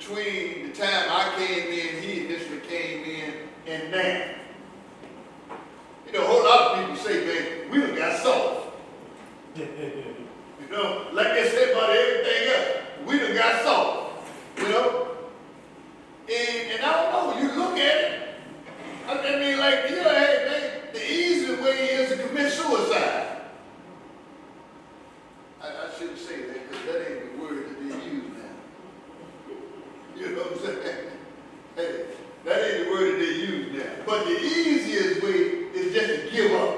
between the time I came in, he initially came in, and now. You know, a whole lot of people say, man, we done got soft. You know, like they say about everything else, we done got soft. You know? And I don't know, you look at it, I mean, like, you know, hey, man, the easy way is to commit suicide. I shouldn't say that because that ain't the word that they use now. You know what I'm saying? Hey, that ain't the word that they use now. But the easiest way is just to give up.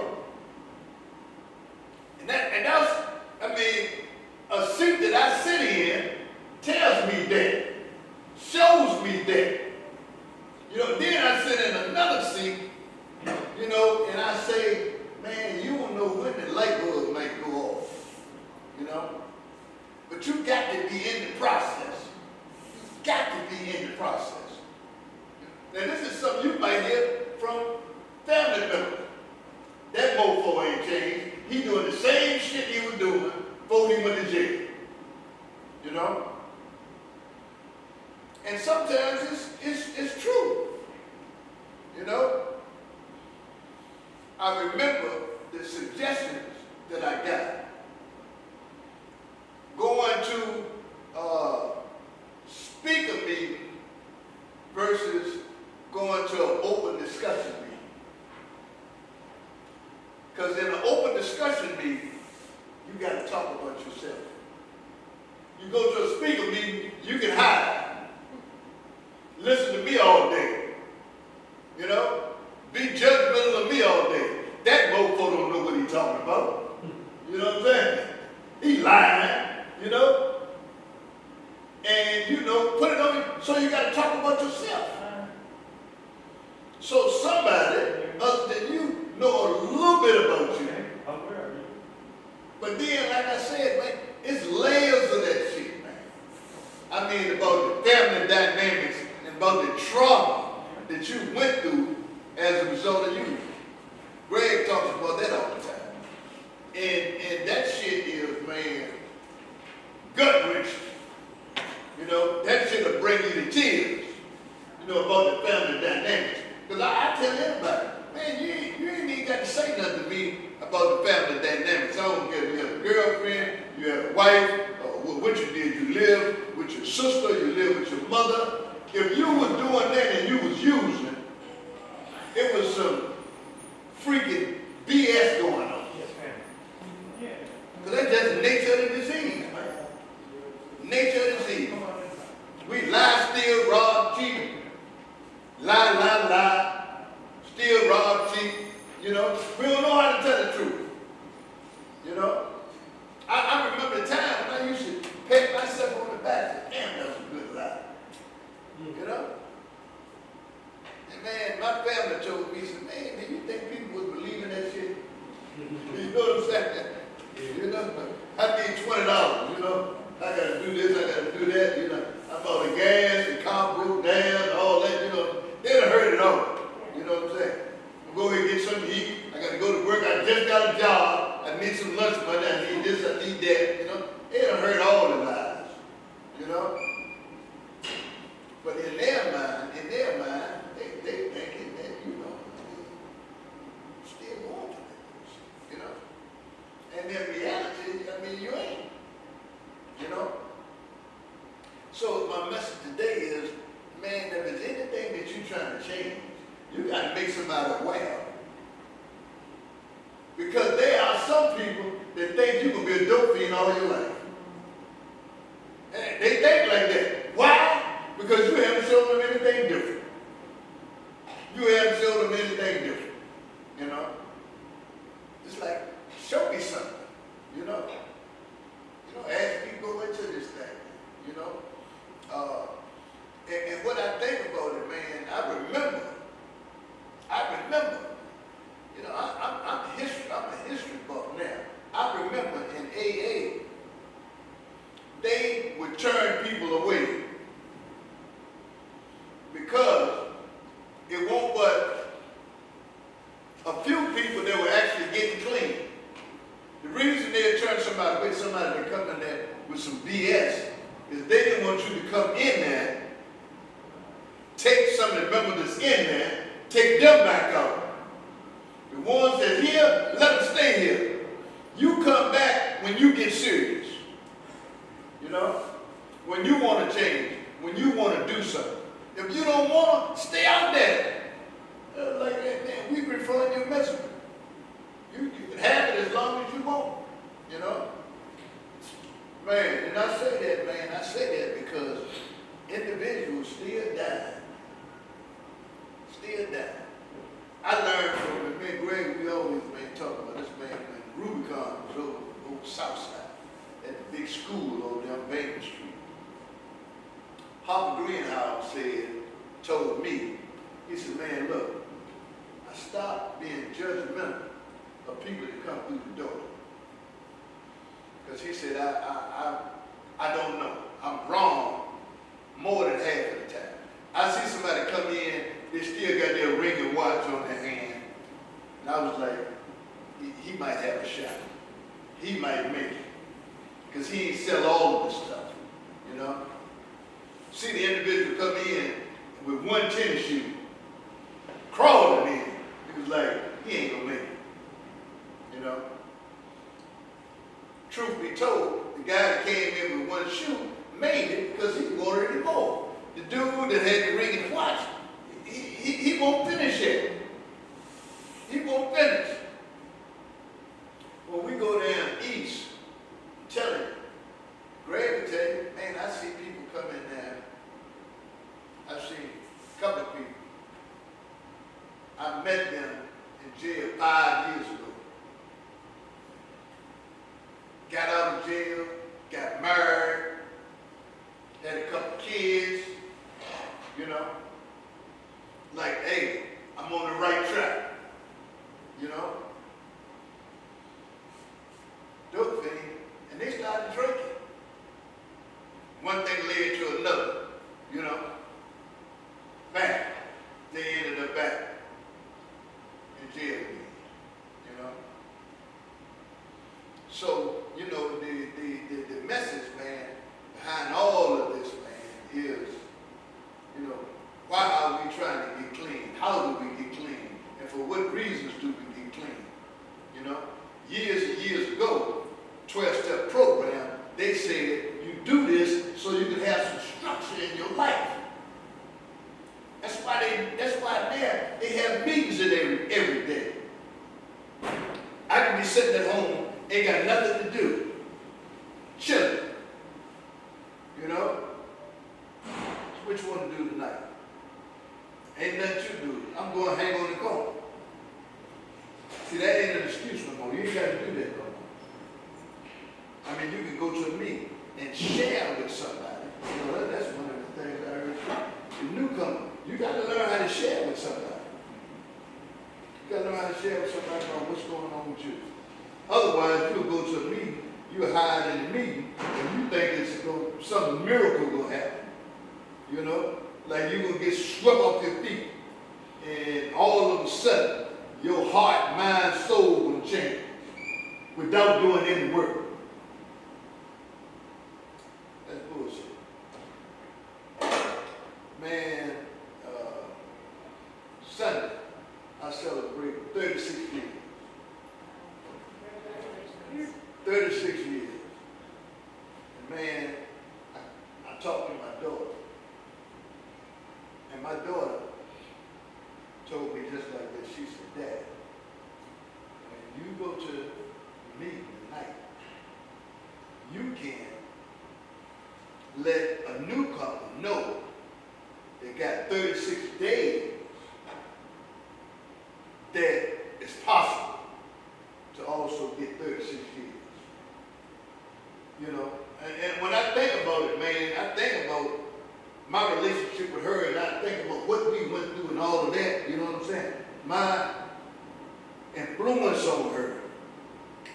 And that's, I mean, a seat that I sit in tells me that, shows me that. You know, then I sit in another seat, you know, and I say, man, you don't know when the light bulb might go off. You know? But you got to be in the process. You got to be in the process. Now this is something you might hear from family members. That mofo ain't changed. He doing the same shit he was doing before he went to jail. You know? And sometimes it's true. You know? I remember the suggestions that I got. Going to speaker meeting versus going to an open discussion meeting. Because in an open discussion meeting, you got to talk about yourself. You go to a speaker meeting, you can hide. Listen to me all day. You know? Be judgmental of me all day. That mofo don't know what he's talking about. You know what I'm saying? He lying. You know? And, you know, put it on you. So you got to talk about yourself. So somebody other than you know a little bit about you. But then, like I said, man, it's layers of that shit, man. I mean, about the family dynamics and about the trauma that you went through as a result of you. Greg talks about that all the time. And that shit is, man, gut wrenching. You know, that shit will bring you to tears. You know, about the family dynamics. Because I tell everybody, man, you ain't even got to say nothing to me about the family dynamics. I don't care if you have a girlfriend, you have a wife, what you did, you live with your sister, you live with your mother. If you was doing that and you was using, it was some freaking BS going on. Because that's just the nature of the disease, man. Nature of the disease. We lie, steal, rob, cheat. Lie. Steal, rob, cheat. You know, we don't know how to tell the truth. You know? I remember the time when I used to pat myself on the back and say, damn, that was a good lie. You know? And man, my family told me, said, man, do you think people would believe in that shit? You know what I'm saying? You know? I need $20, you know? I gotta do this, I gotta do that, you know. I bought the gas, the car broke down, all that, you know. They done heard it all. You know what I'm saying? I'm going to get something to eat. I got to go to work. I just got a job. I need some lunch money. I need this, I need that. You know? They done heard all the lies. You know? But in their mind, they thinking that, you know, still going to that. You know? And in reality, I mean, you ain't. You know? So my message today is, man, if there's anything that you're trying to change, you got to make somebody aware. Because there are some people that think you can be a dope fiend all your life. And they think like that. Why? Because you haven't shown them anything different. You haven't shown them anything different. You know? It's like, show me something. You know? You know, ask me go into this thing. You know? And what I think about it, man, I remember, you know, I'm a history buff now. I remember in AA, they would turn people away because it won't but a few people that were actually getting clean. The reason they'd turn somebody away, somebody that come in there with some BS, is they didn't want you to come in there take some of the members that's in there, take them back out. The ones that here, let them stay here. You come back when you get serious. You know? When you want to change, when you want to do something. If you don't want to, stay out there. Like that, man, we referring your message. You can have it as long as you want. You know? Man, and I say that, man, I say that because individuals still die. Still die. I learned from me and Greg, we always been talking about this man when Rubicon was over south side at the big school over there on Baker Street. Harper Greenhouse told me, he said, man, look, I stopped being judgmental of people that come through the door. Because he said, I don't know. I'm wrong more than half of the time. I see somebody come in, they still got their ring and watch on their hand. And I was like, he might have a shot. He might make it. Because he ain't sell all of this stuff, you know. See the individual come in with one tennis shoe, crawling in. He was like, he ain't gonna make it, you know. Truth be told, the guy that came in with one shoe made it because he wanted it more. The dude that had the ring and the watch, he won't finish it. He won't finish. When we go down east, tell him, Greg will tell you, man, I see people come in there. I've seen a couple of people. I met them in jail 5 years ago. Got out of jail, got married, had a couple kids, you know. Like, hey, I'm on the right track, you know. Dope thing, and they started drinking. One thing led to another, you know. Bang, they ended up back in jail again, you know. So, you know, the message, man, behind all of this, man, is, you know, why are we trying to get clean? How do we get clean? And for what reasons do we get clean? You know, years and years ago, 12-step program, they said you do this so you can have some structure in your life. That's why they have meetings in every day. I can be sitting at home, ain't got nothing to do, chilling. You know? So what you want to do tonight? Ain't nothing to do. I'm going to hang on the corner. See, that ain't an excuse no more. You ain't got to do that no more. I mean, you can go to a meeting and share with somebody. You know, that's one of the things I heard. The newcomer, you got to learn how to share with somebody. You got to learn how to share with somebody about what's going on with you. Otherwise, you'll go to a meeting, you'll hide in the meeting, and you think it's some miracle going to happen. You know? Like you're going to get swept off your feet, and all of a sudden, your heart, mind, soul going to change without doing any work. That's bullshit. Man, Sunday, I celebrate 36 years. 36 years. And man, I talked to my daughter. And my daughter told me just like that. She said, Dad, when you go to the meeting tonight, you can let a newcomer know they got 36 days that it's possible to also get 36 years. You know, and when I think about it, man, I think about my relationship with her, and I think about what we went through and all of that, you know what I'm saying? My influence on her.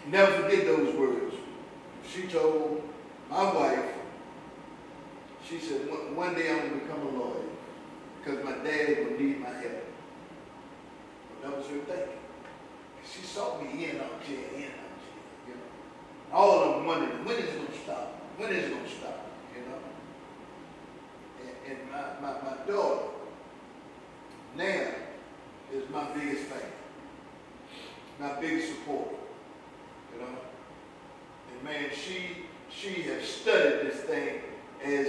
Never forget those words. She told my wife, she said, one day I'm going to become a lawyer because my dad will need my help. That was her thinking. She saw me in on jail, you know. All of them wondering, when is it going to stop? When is it going to stop? You know? And my daughter,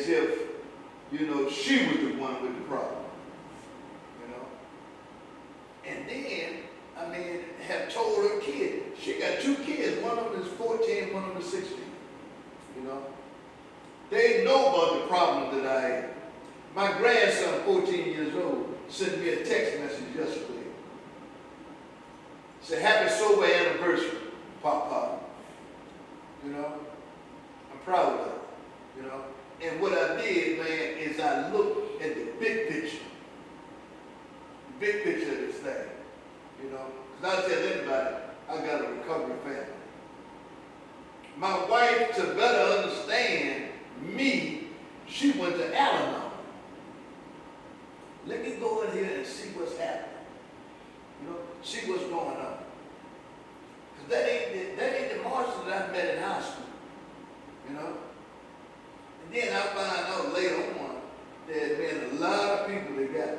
if, she was the one with the problem, you know. And then, have told her kid, she got 2 kids, one of them is 14, one of them is 16, you know. They know about the problem that I have. My grandson, 14 years old, sent me a text message yesterday. Said, happy sober anniversary, Papa. You know, I'm proud of it, you know. And what I did, man, is I looked at the big picture. The big picture of this thing, you know. Because I tell anybody, I got a recovery family. My wife, to better understand me, she went to Al-Anon. Let me go in here and see what's happening. You know, see what's going on. Because that ain't the Marshall that I met in high school. You know? And then I find out later on there's been a lot of people that got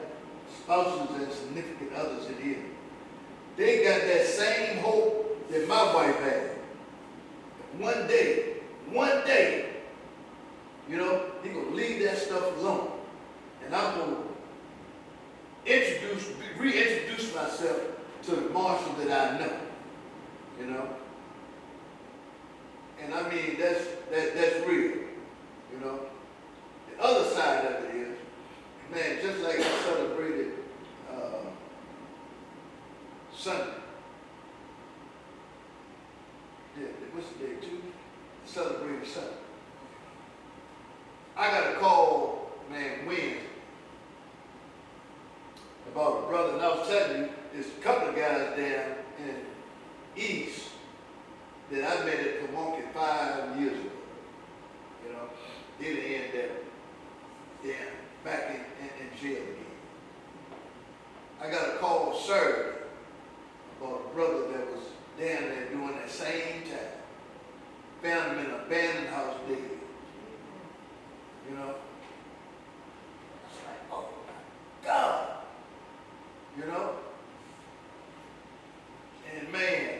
spouses and significant others in here. They got that same hope that my wife had. One day, you know, he gonna leave that stuff alone. And I'm gonna reintroduce myself to the Marshall that I know. You know? And I mean, that's real. You know? The other side of it is, man, just like I celebrated Sunday. Yeah, what's the day? Tuesday? Celebrated Sunday. I got a call, man, Wednesday about a brother, and I was telling you, there's a couple of guys down in East that I met at Pamunkey 5 years ago. You know, they didn't end up back in jail again. I got a call Saturday about a brother that was down there doing that same time. Found him in an abandoned house dead. You know? I was like, oh my God. You know? And man,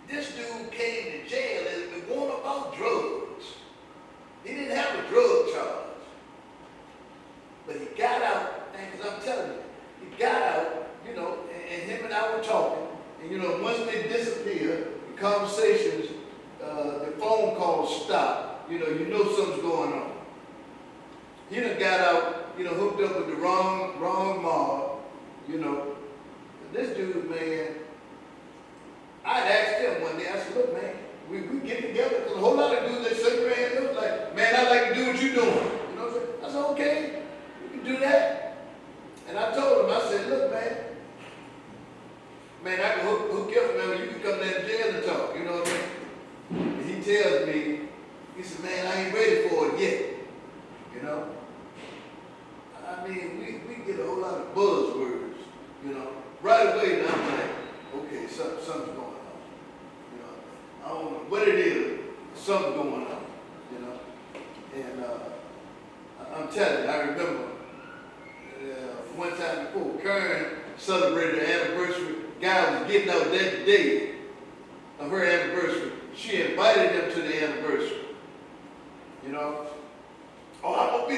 this dude came to jail and it wasn't about drugs. He didn't have a drug charge. But he got out, man, because I'm telling you, he got out, you know, and him and I were talking. And you know, once they disappear, the conversations, the phone calls stop. You know something's going on. He done got out, you know, hooked up with the wrong mob, you know. This dude, man, I'd asked him one day, I said, look, man, we get together, because a whole lot of dudes that sit around, they was like, man, I'd like to do what you're doing. You know what I'm saying? I said, okay, we can do that. And I told him, I said, look, man, I can hook you up, man, you can come down to jail and talk, you know what I mean? And he tells me, he said, man, I ain't ready for it yet, you know? I mean, we get a whole lot of buzzwords, you know. Right away, now I'm like, okay, something's going on, you know. I don't know what it is, something's going on, you know. And I'm telling you, I remember one time before, Karen celebrated her anniversary. Guy was getting out that day of her anniversary. She invited him to the anniversary. You know? Oh, I'm gonna be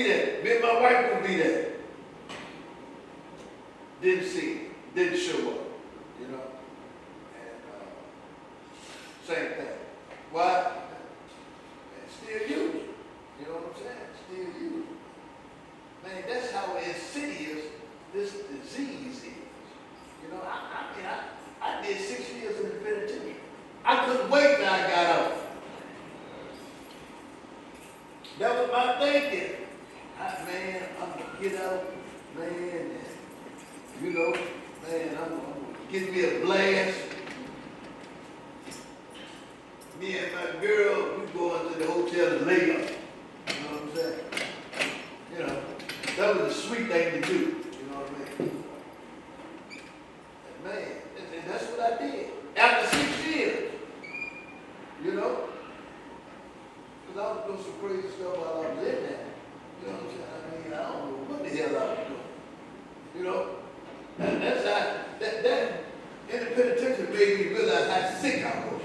there. Me and my wife gonna be there. Didn't see him. Didn't show up. You know? And same thing. Why? And still used. You know what I'm saying? Still used. Man, that's how insidious this disease is. You know, I did 6 years in the penitentiary. I couldn't wait till I got out. That was my thinking. Man, I'm going to get out, man, and, you know, man, I'm going to get me a blast. Me and my girl, we go into the hotel and lay up. You know what I'm saying? You know, that was a sweet thing to do. You know what I mean? And man, and that's what I did. After 6 years, you know? Because I was doing some crazy stuff while I was in there. You know what I'm saying? I mean, I don't know what the hell I was doing. You know? And that's how, that in the penitentiary made me realize how sick I was.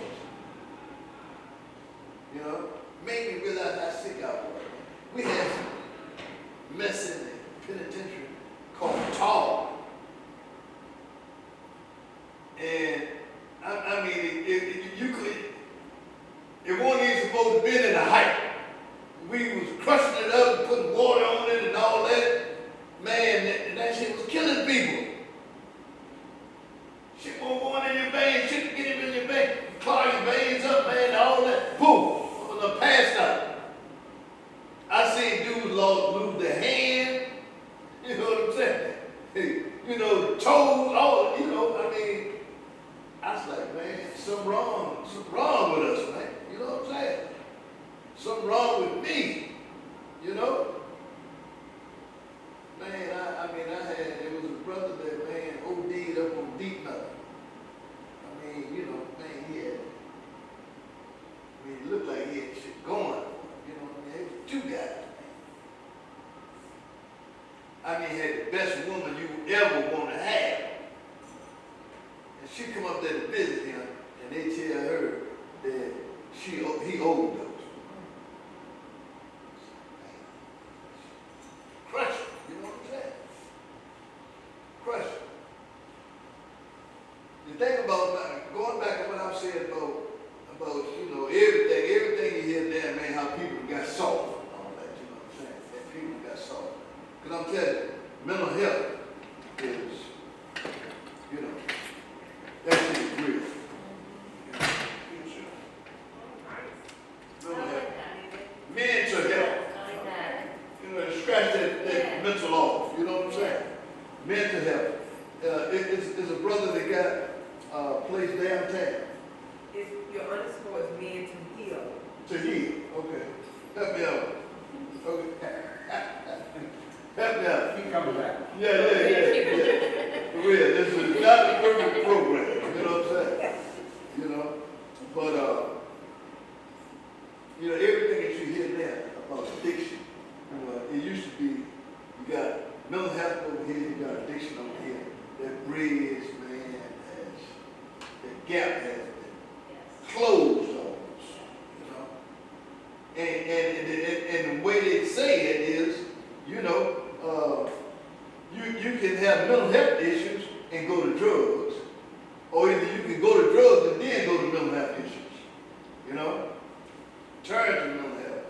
You know? made me realize how sick I was. We had some mess in the penitentiary called tar. And I mean, you could, it wasn't even supposed to be in the height. We was crushing it up and putting water on it and all that. Man, that shit was killing people. Shit won't go in your veins, shit can get him in your veins, clog your veins up, man, all that. Boom, I passed out. I seen dudes lose their hand, you know what I'm saying? Hey, you know, toes, all, you know, I mean, I was like, man, something wrong with us, man. You know what I'm saying? Something wrong with me, you know? Man, it was a brother that, man, OD'd up on deep nothing. I mean, you know, man, he looked like he had shit going. You know what I mean? It was two guys, man. I mean, he had the best woman you ever want to have. And she come up there to visit him, and they tell her that he overdosed. Crush it, you know what I'm saying? Crush it. The thing about, going back to what I said about, you know, everything you hear there, man, how people got soft and all that, you know what I'm saying? That people got soft. Because I'm telling you, mental health is, you know, that shit is real. Mental health. You know, scratch that mental off, you know what I'm saying? Mental health. It's a brother that got a place downtown. Your underscore is meant to heal. To heal, okay. Help me out. Okay. Help me out. He coming back. Yeah. For real, this is not the perfect program, you know what I'm saying? You know, but, you know, everything that you hear now about addiction, it used to be, you got mental health over here, you got addiction over here. That bridge, man, that gap has been closed almost, you know. And the way they say it is, you know, you can have mental health issues and go to drugs, or either you can go to drugs and then go to mental health issues, you know. Turn to mental health.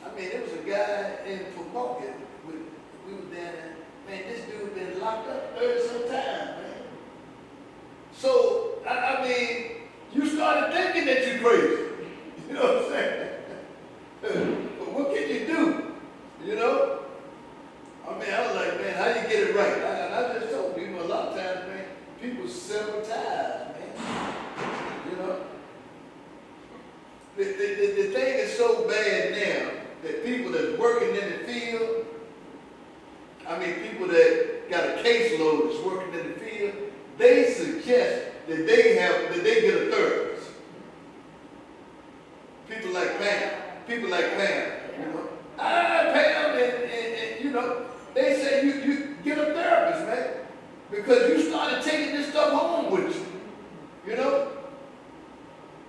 I mean, there was a guy in Pawtucket, we were down there, man, this dude been locked up 30-some times, man. So, I mean, you started thinking that you're crazy. You know what I'm saying? But what can you do? You know? I mean, I was like, man, how you get it right? I just told you, a lot of times, man, people sabotage, man. You know? The thing is so bad now that people that's working in the field, I mean, people that got a caseload that's working in the field, they suggest that they get a therapist. People like Pam, you know. Pam, and you know, they say you get a therapist, man, because you started taking this stuff home with you, you know.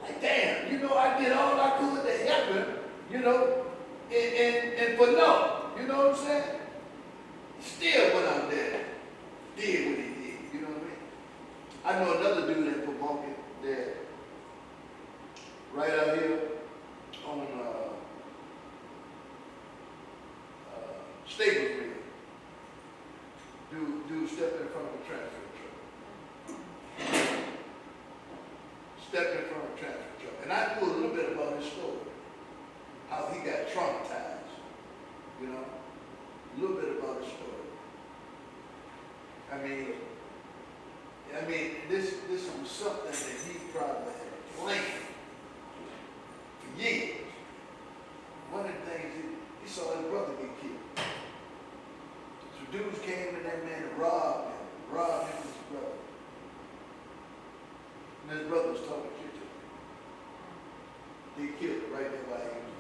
Like, damn, you know, I did all I could to help him, you know, and for no, you know what I'm saying? Still went out there, did what he did, you know what I mean? I know another dude in Pawtucket that right out here on Staples Mill. Dude stepped in front of a transfer truck. Stepped in front of a transfer truck. And I knew a little bit about his story. How he got traumatized. You know? A little bit about his story. I mean, this was something that he probably had planned for years. One of the things, he saw his brother get killed. So dudes came in that man and robbed him and his brother. And his brother was talking shit to him. They killed him right there while he was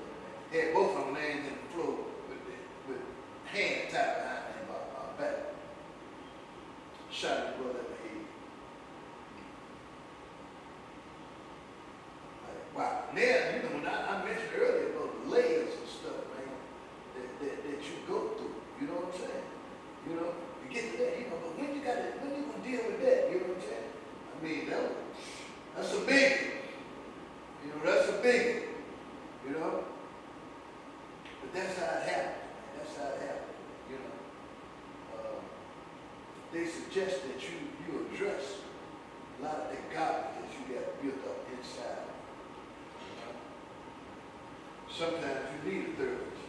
there. Had both of them laying in the floor with hand tied behind him back. Shot his brother in the head. Like, wow. Now, you know, when I mentioned earlier about the suggests that you address a lot of that garbage that you got built up inside. Sometimes you need a therapist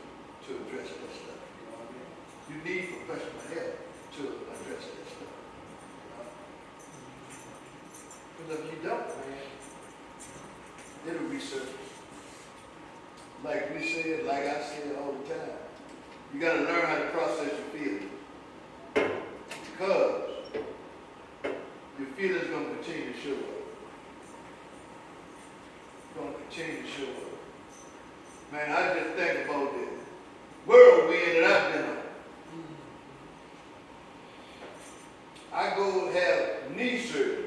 to address that stuff, you know what I mean? You need professional help to address that stuff, you know? Because if you don't, man, it'll resurface. Like we said, like I said all the time, you gotta learn how to process your feelings. Because your feelings are gonna continue to show up. Gonna continue to show up. Man, I just think about the whirlwind that I've been on. I go have knee surgery.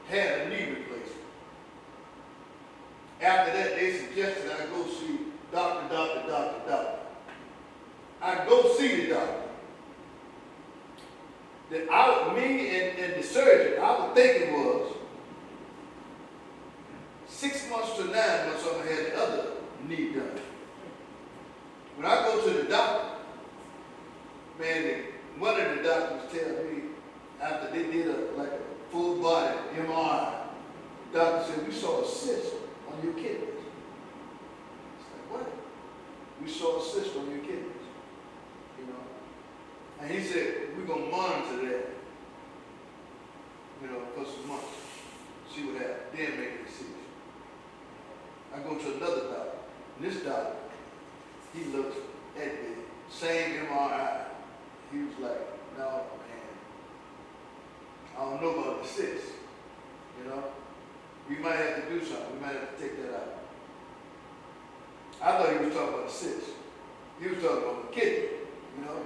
Had a knee replacement. After that, they suggested I go see doctor. I go see the doctor. Me and the surgeon, I was thinking was 6 months to 9 months I'm gonna have the other knee done. When I go to the doctor, man, one of the doctors tell me after they did a full body MRI, the doctor said, we saw a cyst on your kidneys. It's like, what? We saw a cyst on your kidneys, you know. And he said, we're gonna monitor that, you know, for some months, see what happens, then make a decision. I go to another doctor, and this doctor, he looks at the same MRI. He was like, no, man, I don't know about the cyst, you know. We might have to do something. We might have to take that out. I thought he was talking about the cyst. He was talking about the kidney, you know.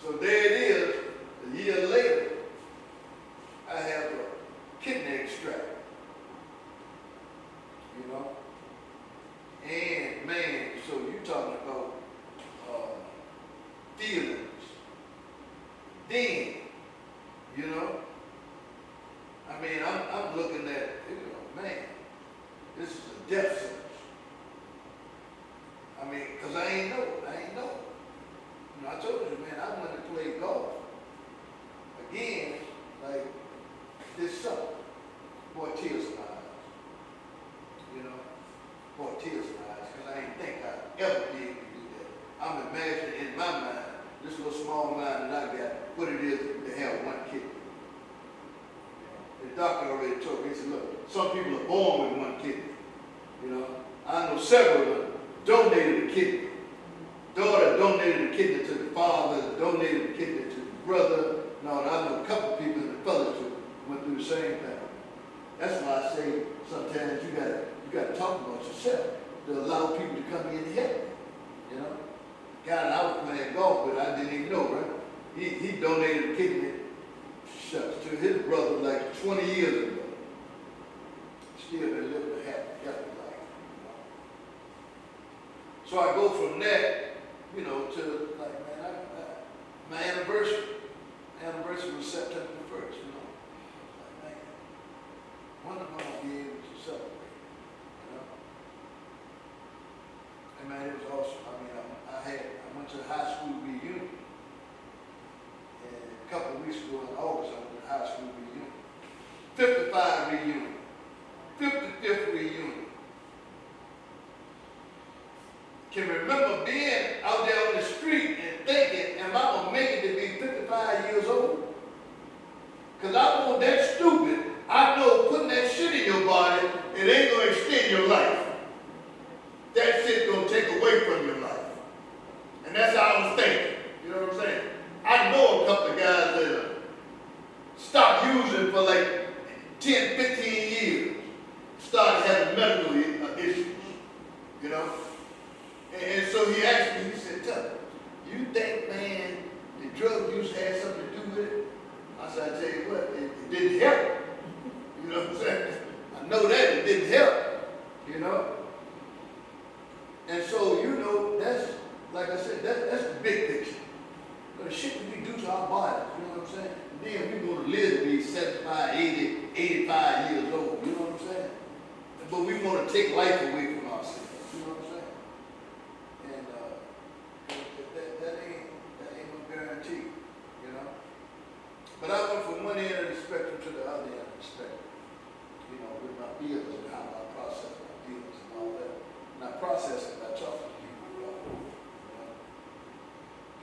So there it is, a year later, I have a kidney extract, you know. And man, so you talking about feelings. Then, you know, I mean, I'm looking at, you know, man, this is a death sentence. I mean, because I ain't know. You know, I told you, man, I wanted to play golf. Again, like this summer, boy, tears in my eyes. You know, boy, tears in my eyes, because I didn't think I'd ever be able to do that. I'm imagining in my mind, this little small mind that I got, what it is to have one kidney. The doctor already told me, he said, look, some people are born with one kidney. You know, I know several of them donated a kidney. Daughter donated a kidney to the father, donated a kidney to the brother. No, I know a couple people in the fellowship went through the same thing. That's why I say sometimes you gotta talk about yourself to allow people to come in and help you. You know? Guy that I was playing golf with, I didn't even know, right? He donated a kidney to his brother like 20 years ago. Still been living a happy life. So I go from that, you know, to like, man, my anniversary was September 1st, you know. Like, man, when am I going to be able to celebrate, you know? And man, it was awesome. I mean, I went to the high school reunion. And a couple of weeks ago in August, I went to the high school reunion. 55 reunion. 55th reunion. Can remember being out there on the street and thinking, am I going to make it to be 55 years old? Because I wasn't that stupid. I know putting that shit in your body, it ain't going to extend your life. That shit going to take away from your life. And that's how I was thinking. You know what I'm saying? I know a couple of guys that stopped using for like 10, 15 years. Started having medical issues. You know? And so he asked me, he said, Tucker, you think, man, the drug use had something to do with it? I said, I tell you what, it didn't help. You know what I'm saying? I know that it didn't help, you know? And so, you know, that's, like I said, that's the big picture. But the shit that we do to our bodies, you know what I'm saying? And then we go to live to be 75, 80, 85 years old, you know what I'm saying? But we want to take life away from ourselves, you know what I'm saying? And that deals and how I process my deals and all that. And I process it by talking to people, you know.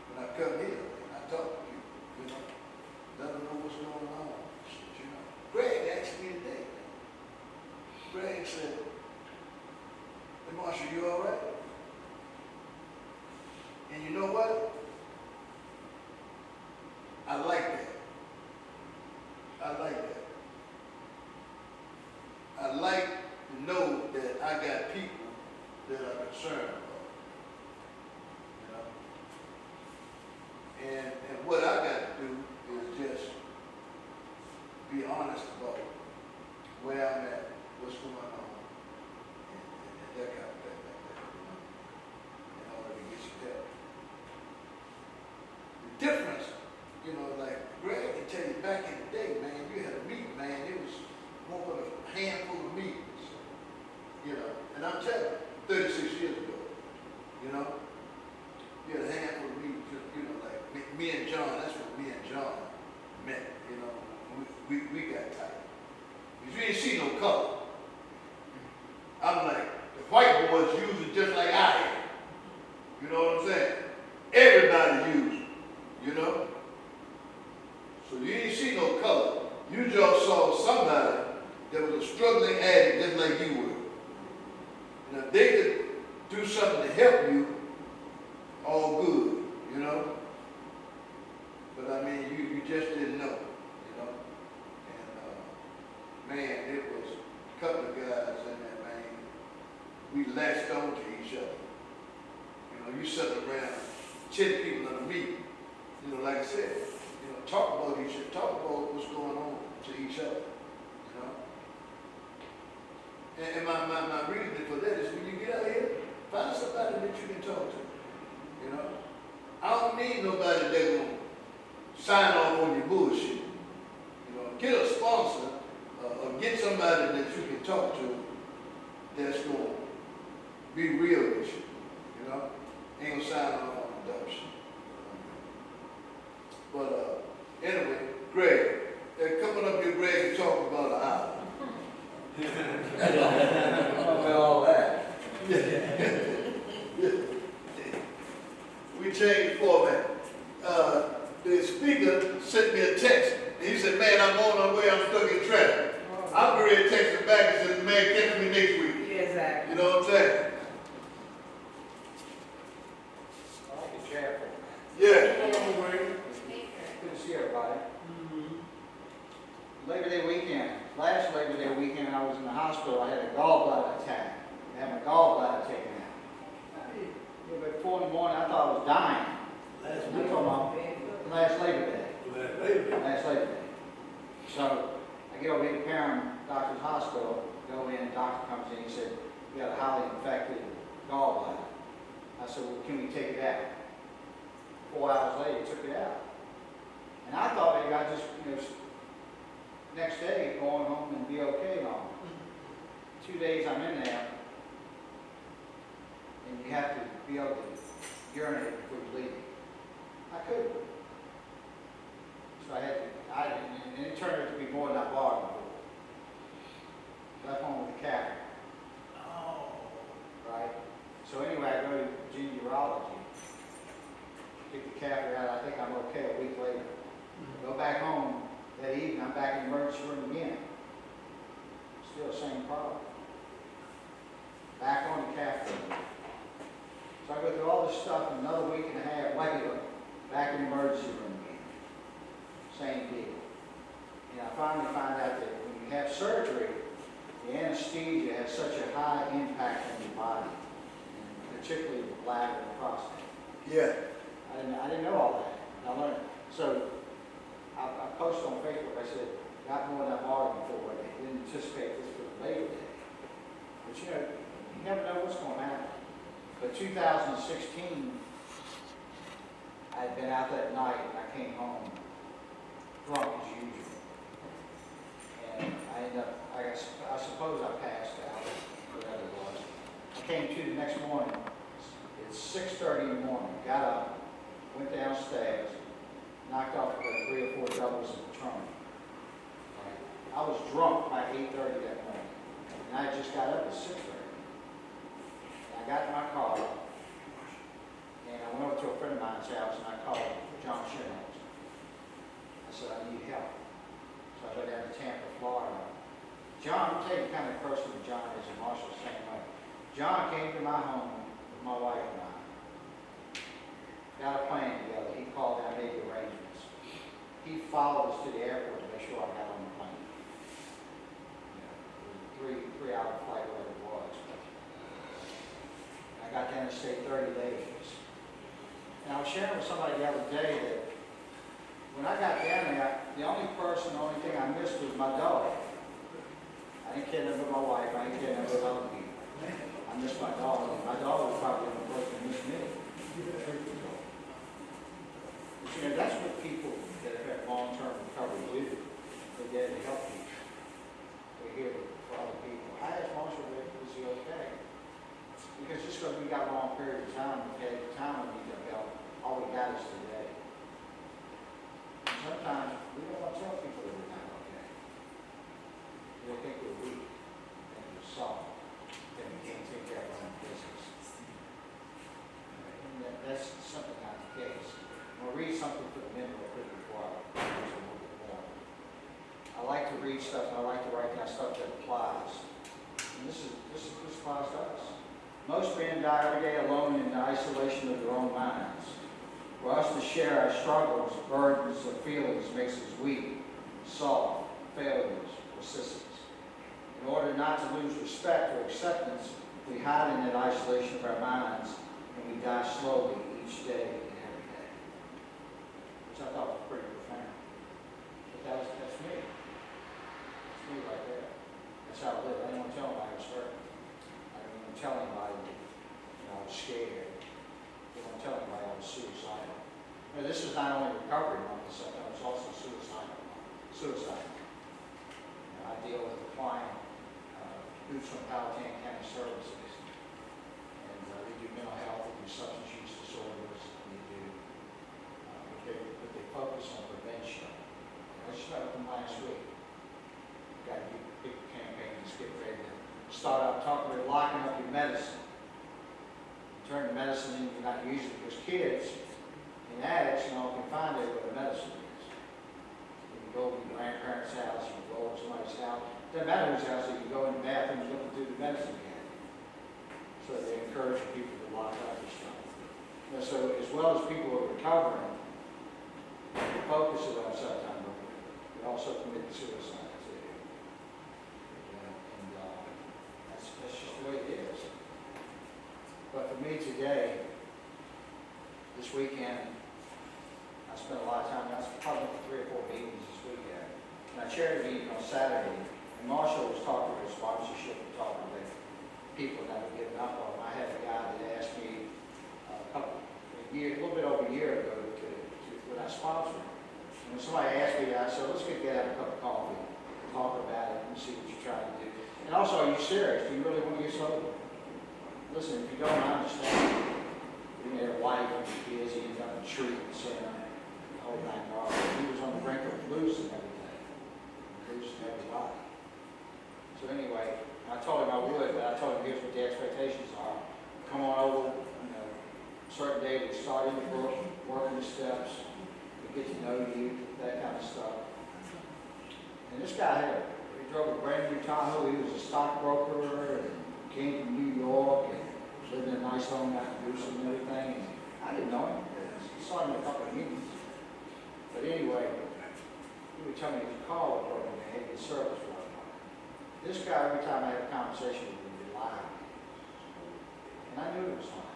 When I come here, and I talk to people, you know, let them know what's going on. Shit, you know. Greg asked me today. Greg said, "Hey, Marshall, you all right?" And you know what? I like that. I like that. I like to know that I got people that are concerned about, you know. And what I got to do is just be honest about where I'm at, what's going on, and that kind of thing like that, you know, in order to get some help. The difference, you know, like Greg can tell you back in the day, man, you had a meeting, man, it was more than a handful of meetings, you know, and I'm telling you, 36 years ago, you know, you had a handful of meetings, you know, like me and John, that's what me and John met, you know, we got tight. Because you ain't see no color. I'm like, the white boys use it just like I am. You know what I'm saying? Everybody uses it, you know? So you ain't see no color. You just saw somebody that was a struggling addict just like you were. And if they could do something to help you, all good, you know? But I mean, you just didn't know, you know? And man, it was a couple of guys in there, man. We latched on to each other. You know, you sit around 10 people in a meeting, you know, like I said, you know, talk about each other, talk about what's going on to each other, you know. And my reason for that is when you get out here, find somebody that you can talk to, you know. I don't need nobody that's going to sign off on your bullshit. You know, get a sponsor or get somebody that you can talk to that's going to be real with you, you know. Ain't going to sign off on the dumb shit. But anyway, Greg, coming up here, Greg, and talking about an hour. All that. We changed format. The speaker sent me a text, and he said, "Man, I'm on my way, I'm stuck in traffic." I'm going to text him back and said, "Man, catch me next week." Yeah, exactly. You know what I'm saying? I'll be careful. Yeah. Good to see everybody. Labor Day weekend. Last Labor Day weekend, I was in the hospital. I had a gallbladder attack. I had my gallbladder taken out. At 4 in the morning, I thought I was dying. I'm talking about last Labor Day. Last Labor Day. So I get over here to Perham Doctor's Hospital, go in, doctor comes in, he said, "You got a highly infected gallbladder." I said, "Well, can we take it out?" 4 hours later, took it out. And I thought maybe I just, you know, next day, going home and be okay and all. 2 days I'm in there, and you have to be able to urinate before you leave. I couldn't. So I had to, and it turned out to be more than I bargained for. Left home with a catheter. Oh. Right? So anyway, I go to Virginia Urology, take the catheter out, I think I'm okay a week later. Go back home that evening, I'm back in the emergency room again. Still the same problem. Back on the catheter. So I go through all this stuff in another week and a half later, back in the emergency room again. Same deal. And I finally find out that when you have surgery, the anesthesia has such a high impact on your body, and particularly the bladder and the prostate. Yeah. I didn't know all that. I learned. So I posted on Facebook, I said, got more than I bargained for. I didn't anticipate this for the Labor Day. But you know, you never know what's going to happen. But 2016, I had been out that night and I came home drunk as usual. And I ended up, I suppose I passed out, whatever it was. I came to the next morning, it's 6:30 in the morning, got up, went downstairs, knocked off about 3 or 4 doubles of Patron. Right? I was drunk by 8:30 that morning. And I just got up at 6:30. And I got in my car, and I went over to a friend of mine's house, and I called John Sherman. I said, I need help. So I go down to Tampa, Florida. John, I'm telling you the kind of person that John is, and Marshall the same way. John came to my home with my wife and I. Got a plan together. He called and I made the arrangements. He followed us to the airport to make sure I got on the plane. You know, it was a three-hour flight, whatever it was. I got down to stay 30 days. And I was sharing with somebody the other day that when I got down there, the only thing I missed was my dog. I didn't care nothing about my wife. I didn't care nothing about other people. I missed my dog. And my dog was probably the only person that missed me. But, you know, that's what people that have had long-term recovery do. They're there to help people. They're here for other people. I asked Marshall, was he okay? Because just because we got a long period of time, we've had time on each other, all we got is today. And sometimes we don't want to tell people that we're not okay. They think we're weak, think we're soft, that we can't take care of our own business. And that's something not the case. We'll read something for the men real quick before I go a little bit more. I like to read stuff and I like to write down stuff that applies. And this applies to us. Most men die every day alone in the isolation of their own minds. For us to share our struggles, burdens, or feelings makes us weak, soft, failures, or sissies. In order not to lose respect or acceptance, we hide in that isolation of our minds, and we die slowly each day and every day. Which I thought was pretty profound. But that's me. That's me right there. That's how I live. I didn't want to tell anybody I was hurt. I didn't want to tell anybody that I was scared. I didn't want to tell anybody I was suicidal. Now, this is not only recovery month, it's also suicidal. I deal with a client who's from Powhatan County Services. And they do mental health, they do substance use disorders, but they focus on prevention. I just met with them last week. We got a big campaign that's getting ready to start up talking about locking up your medicine. You turn the medicine in, you're not using it, because kids and addicts, can find out where the medicine is. You go to your grandparents' house, you go to somebody's house. It doesn't matter whose house, you can go in the bathroom and look through the medicine cabinet. So they encourage people to lock up their stuff. And so as well as people are recovering, the focus of our substance, we also commit suicide too. And that's just the way it is. But for me today, this weekend, I spent a lot of time, I probably 3 or 4 meetings this weekend. And I chaired a meeting on Saturday, and Marshall was talking about sponsorship and talking about people that were giving up on. I had a guy that asked me a little bit over a year ago would I sponsor him. And when somebody asked me that, I said, let's get together, have a cup of coffee, talk about it, and see what you're trying to do. And also, are you serious? Do you really want to get sober? Listen, if you don't, I understand. You may have a wife and kids, he ended up in treatment center, the whole 9 yards. He was on the brink of losing everything, losing everybody. So anyway, I told him I would, but I told him here's what the expectations are. Come on over, certain day we start in the book, working the steps, we get to know you, that kind of stuff. And this guy he drove a brand new Tahoe. He was a stockbroker and came from New York and lived in a nice home out in Houston and everything. And I didn't know him. I saw him in a couple of meetings. But anyway, he would tell me to call the program and had good service for him. This guy, every time I had a conversation with him, he lied. And I knew it was lying.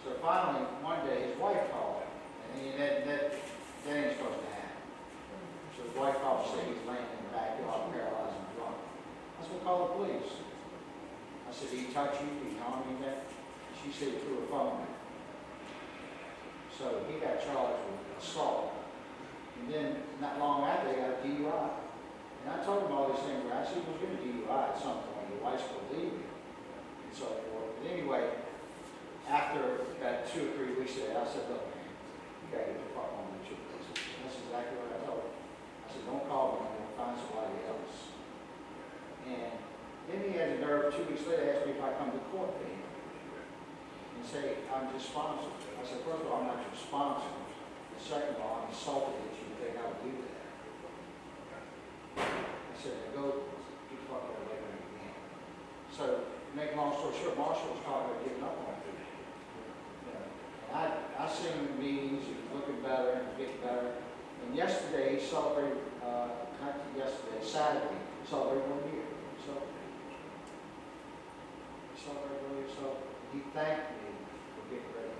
So finally, one day, his wife called him. And that ain't supposed to happen. So his wife called and said he's laying in the backyard, paralyzed and drunk. I said, call the police. I said, did he touch you? Did he harm you? She said he threw a phone. So he got charged with assault. And then, not long after, he got a DUI. And I told him all these things. I said, he was going to DUI at some point. Your wife's going to leave you. And so forth. But anyway, after about 2 or 3 weeks there, I said, look, man, you got to get the fuck on with your business. And that's exactly what I told him. I said, don't call me. I'm going to find somebody else. And then he had and say, I'm just sponsored. I said, first of all, I'm not your sponsor. And second of all, I'm insulted that you think I would do that. I said, now go get fuck out of there again. So, to make a long story short, Marshall was talking about giving up on it. You know, and I seen him in meetings, he was looking better and getting better. And yesterday, he celebrated, not yesterday, Saturday, he celebrated 1 year. So, he celebrated 1 year, so he thanked me for getting ready.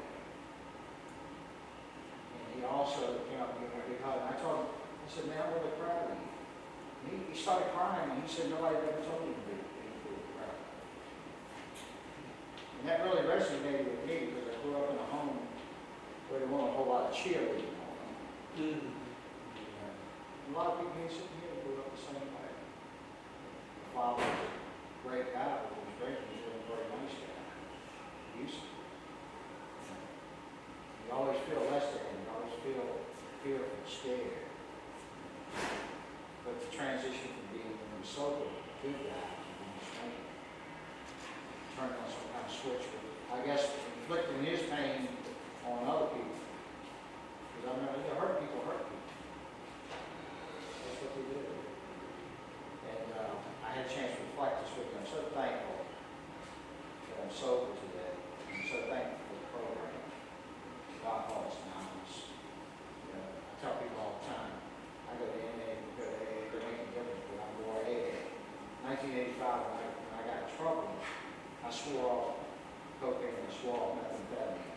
And he also came up and gave me a big hug. And I told him, I said, man, I'm really proud of you. And he started crying, and he said, nobody ever told me to be proud. And that really resonated with me because I grew up in a home where there wasn't a whole lot of cheerleading going on. A lot of people here sitting here grew up the same way. My father was a great guy, but he was drinking, he was a very nice guy. Abusive. You always feel less than, you always feel fearful, scared. But the transition from being sober to that, turn on some kind of switch, I guess inflicting his pain on other people. Because I remember, hurt people. That's what they do. And I had a chance to reflect this week. I'm so thankful that I'm sober today. I'm so thankful for the program. Alcoholics Anonymous. You know, I tell people all the time, I go to NA, go to AA, they're making a difference, but I'm more AA. 1985, when I got in trouble, I swore off cocaine and swore off methamphetamine.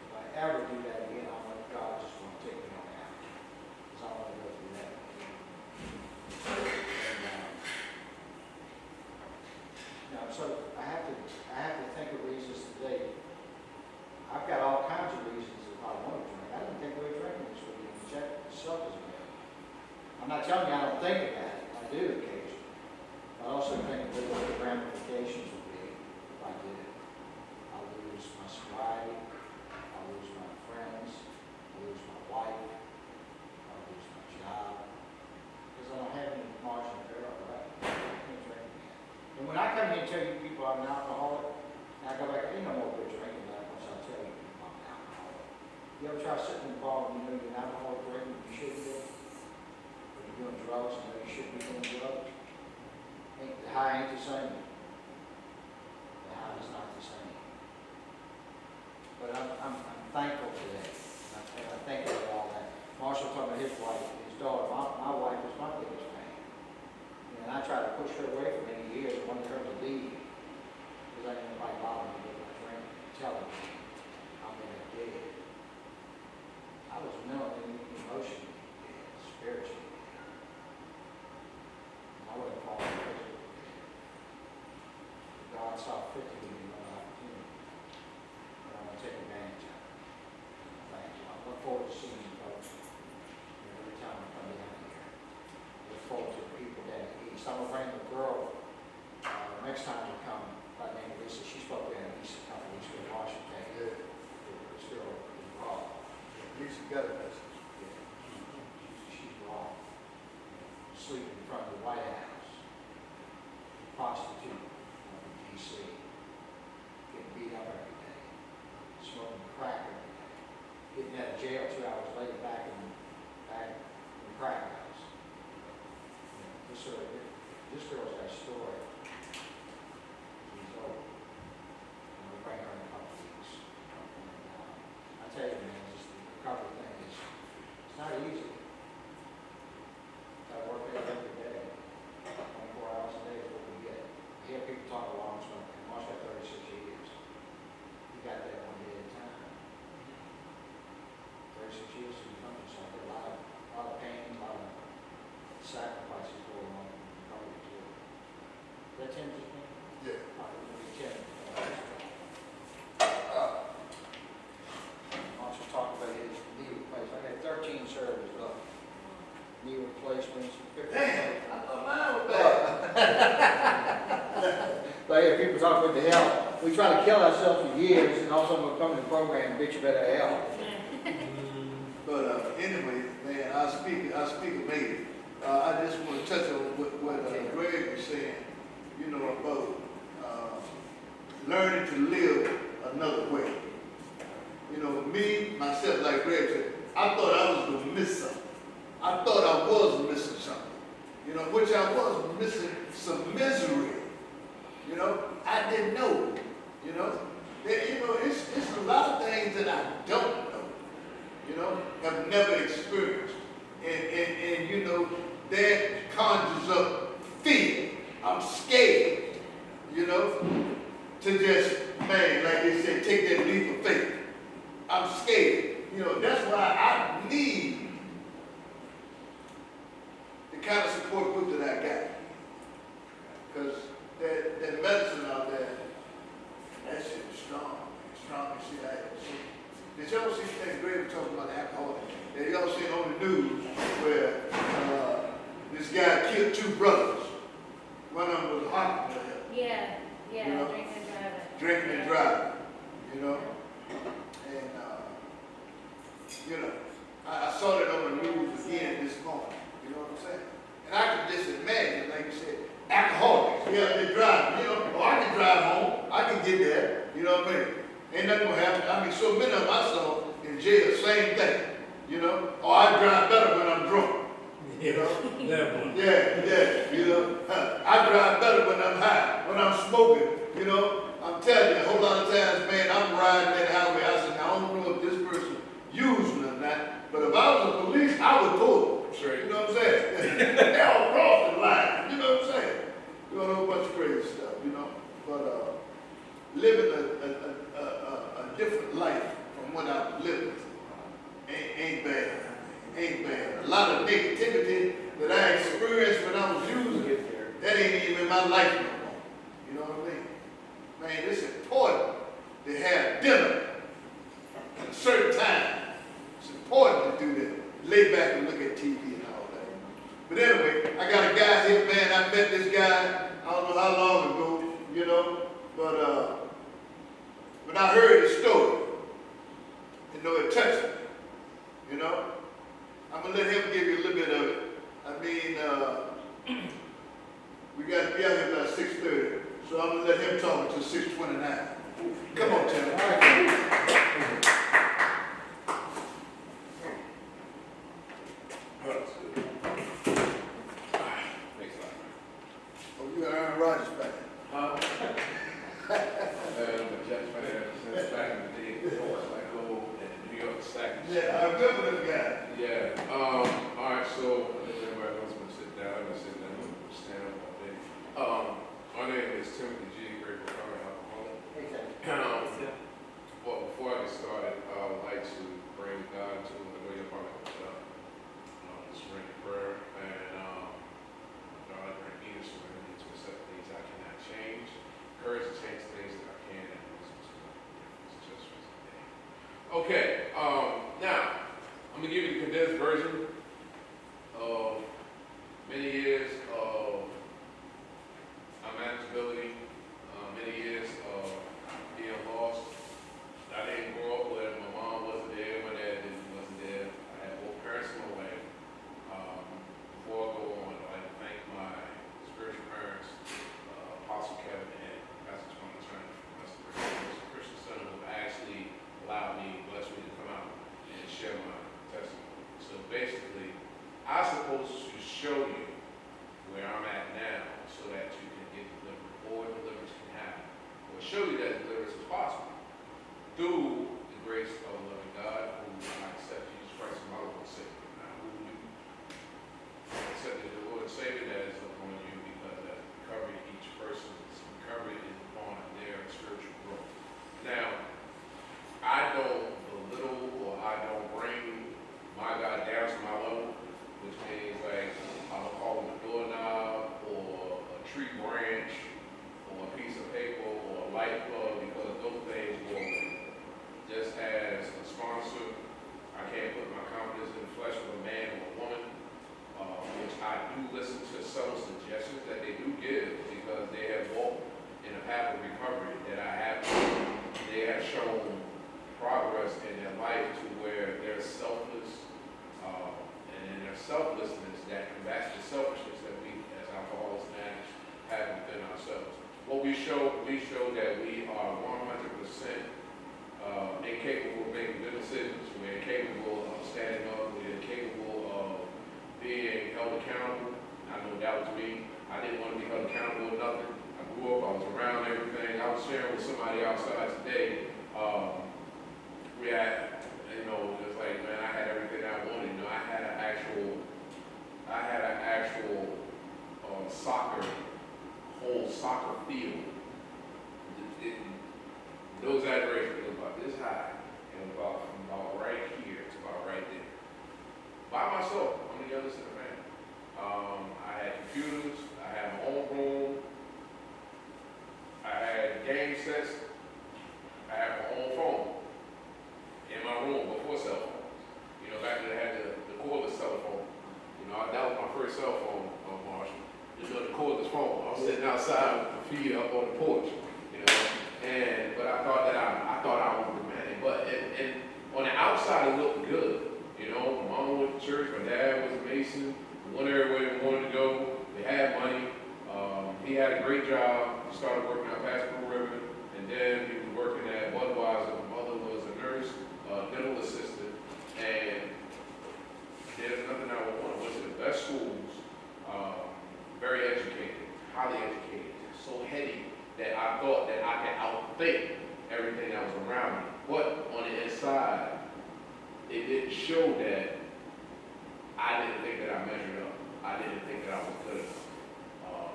If I ever do that again, I'm like, God just want to take me on out. Because I want to go through that. And, so I have to think of reasons today. I've got all kinds of reasons if I want to drink. I didn't think we were drinking this week. Check myself as a man. I'm not telling you I don't think about it. I do occasionally. I also think of what the ramifications would be if I did it. I'll lose my sobriety. I'll lose my friends. I'll lose my wife. I'll lose my job. Because I don't have any margin of error, right? I can't drink again. And when I come here and tell you people I'm an alcoholic, and I go back, ain't no more good drinking that once I tell you I'm an alcoholic. You ever try sitting in the bar and you know you're an alcoholic drinking, you shouldn't do? When you're doing drugs, you know you shouldn't be doing drugs. The high ain't the same. The high is not the same. But I'm thankful today. I thank you for all that. Marshall talking about his wife, his daughter. My wife is my biggest pain. And I tried to push her away for many years. I wanted her to leave. Because I didn't like bothering me with my drink, telling me I'm in a dead. I was mentally, emotionally dead, spiritually dead. And I wouldn't fall in prison. God saw fit to give me another opportunity. And I'm going to take advantage of it. Thank you. I look forward to seeing you folks every time I come down here. I look forward to the people down east. I'm going to bring the girl next time we come by the name of Lisa. She spoke down east a couple weeks ago in Washington. Yeah. This girl is raw. Lisa got a message. She's raw. Sleeping in front of the White House. Prostitute. DC, getting beat up every day, smoking crack every day, getting out of jail 2 hours later back in the crack house. This girl's got a story. She's old. And we'll bring her in a couple of weeks. And, I tell you, man, just the recovery thing it's not easy. I work there every day, 24 hours a day is what we get. I hear people talk a long time. Marsh got 36 years. He got that 1 day at a time. 36 years to become yourself. A lot of pain, a lot of sacrifices going on in the recovery too. Is that Tim just me? Yeah. Tim. Marsh was talking about his knee replacement. I got 13 surgeries left. Knee replacements. Damn, I thought mine was bad. But I hear people talk about the health. We try to kill ourselves for years, and all of a sudden we come in the program and bitch about our health. But anyway, man, I speak of me. I just want to touch on what Greg was saying, you know, about learning to live another way. You know, me, myself, like Greg said, I thought I was gonna miss something. I thought I was missing something. You know, which I was missing some misery. You know, I didn't know. You know, you know, it's a lot of things that I don't know. You know, have never experienced, and you know, that conjures up fear. I'm scared. You know, to just, man, like they say, take that leap of faith. I'm scared. You know, that's why I need the kind of support group that I got. Because that medicine out there, that shit is strong. It's strong as shit. Did y'all see that Greg talking about alcohol? Did y'all see it on the news where this guy killed two brothers? One of them was a hockey player. Yeah, You know, drinking and driving. Drinking and driving, you know? And, you know, I saw that on the news again this morning, you know what I'm saying? And I can just imagine, like you said, alcoholics, yeah, they drive, you know, oh, I can drive home, I can get there, you know what I mean? Ain't nothing gonna happen. I mean, so many of them I saw in jail, same thing, you know? Oh, I drive better when I'm drunk, you know? Yeah, you know? I drive better when I'm high, when I'm smoking, you know? I'm telling you, a whole lot of times, man, I'm riding that highway, I said, I don't know if this person using or not, but if I was the police, I would pull them. Sure. You know what I'm saying? They all cross the line, you know what I'm saying? Doing a whole bunch of crazy stuff, you know? But living a different life from what I'm living ain't bad. Ain't bad. A lot of negativity that I experienced when I was using, that ain't even in my life no more. You know what I mean? Man, it's important to have dinner at a certain time. It's important to do that. Lay back and look at TV and all that. But anyway, I got a guy here, man. I met this guy, I don't know how long ago, you know, but when I heard his story, you know, it touched me, you know. I'm going to let him give you a little bit of it. I mean, we got to be out here about 6:30, so I'm going to let him talk until 6:29. Come on, Tim. Oh, you're Aaron Rodgers fan. I'm a Jets fan since back in the day, before I go in New York Stacks. Yeah, I remember this guy. Yeah, all right, so, everybody else want to sit down, I'm gonna sit down, I'm gonna stand up all day. My name is Timothy G. Great Recovery Alcoholic. Well, before I get started, I would like to bring God to the way of our just bring prayer, and God, I bring ears for me to accept things I cannot change, courage to change things that I can, and wisdom to know the difference just for today. Okay, now, I'm going to give you the condensed version of many years of unmanageability, many years of being lost. I didn't grow up where my mom wasn't there, my dad wasn't there. I had both parents in my life. Before I go on, I'd like to thank my spiritual parents, Apostle Kevin and Pastor Tony Turner from West Christian Center, who actually allowed me, blessed me to come out and share my testimony. So basically, I'm supposed to show you where I'm at now so that you can get delivered, or deliverance can happen, or show you that deliverance is possible through the grace of the living God, who I accept Jesus Christ as my Lord and Savior. Now, who you accept the Lord and Savior, that is upon you, because that's recovery. Each person's recovery is upon their spiritual growth. Now, I don't belittle or I don't bring my God down to my level, which means like I'll call him a doorknob or a tree branch or a piece of paper or a light bulb, because those things will away. Just as a sponsor, I can't put my confidence in the flesh of a man or a woman, which I do listen to some suggestions that they do give, because they have walked in a path of recovery that I have. They have shown progress in their life to where they're selfless, and in their selflessness that combats the selfishness that we as alcoholics have within ourselves. What we show that we are 100% sharing with somebody outside today, we had, you know, it's like, man, I had everything I wanted. You know, I had an actual whole soccer field. No exaggeration, it was about this high, and about from about right here to about right there. By myself, I'm the youngest in the family. I had computers, I had my own room, I had game sets, I had my own phone in my room before cell phones. You know, back then I had the cordless telephone. You know, that was my first cell phone, Marshall. You know, the cordless phone. I was sitting outside with my feet up on the porch. You know, but I thought I was the man. But and on the outside it looked good. You know, my mom went to church, my dad was a Mason. We went everywhere we wanted to go. They had money. He had a great job. He started working at Passport River, and then he was working at Budweiser. My mother was a nurse, dental assistant, and there's nothing I would want. Went to the best schools, very educated, highly educated, so heady that I thought that I could outthink everything that was around me. But on the inside, it didn't show that I didn't think that I measured up. I didn't think that I was good enough.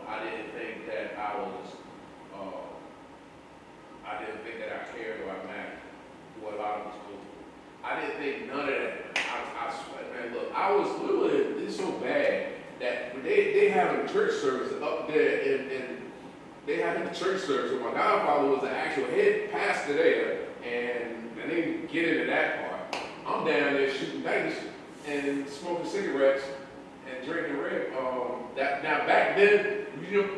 I didn't think that I didn't think that I cared or I mattered, what a lot of us go through. I didn't think none of that. I swear, man, look, I was literally, it's so bad that when they having a church service up there and they having a church service, and my godfather was the actual head pastor there, and they didn't get into that part. I'm down there shooting dice and smoking cigarettes and drinking Red. Now back then, you know,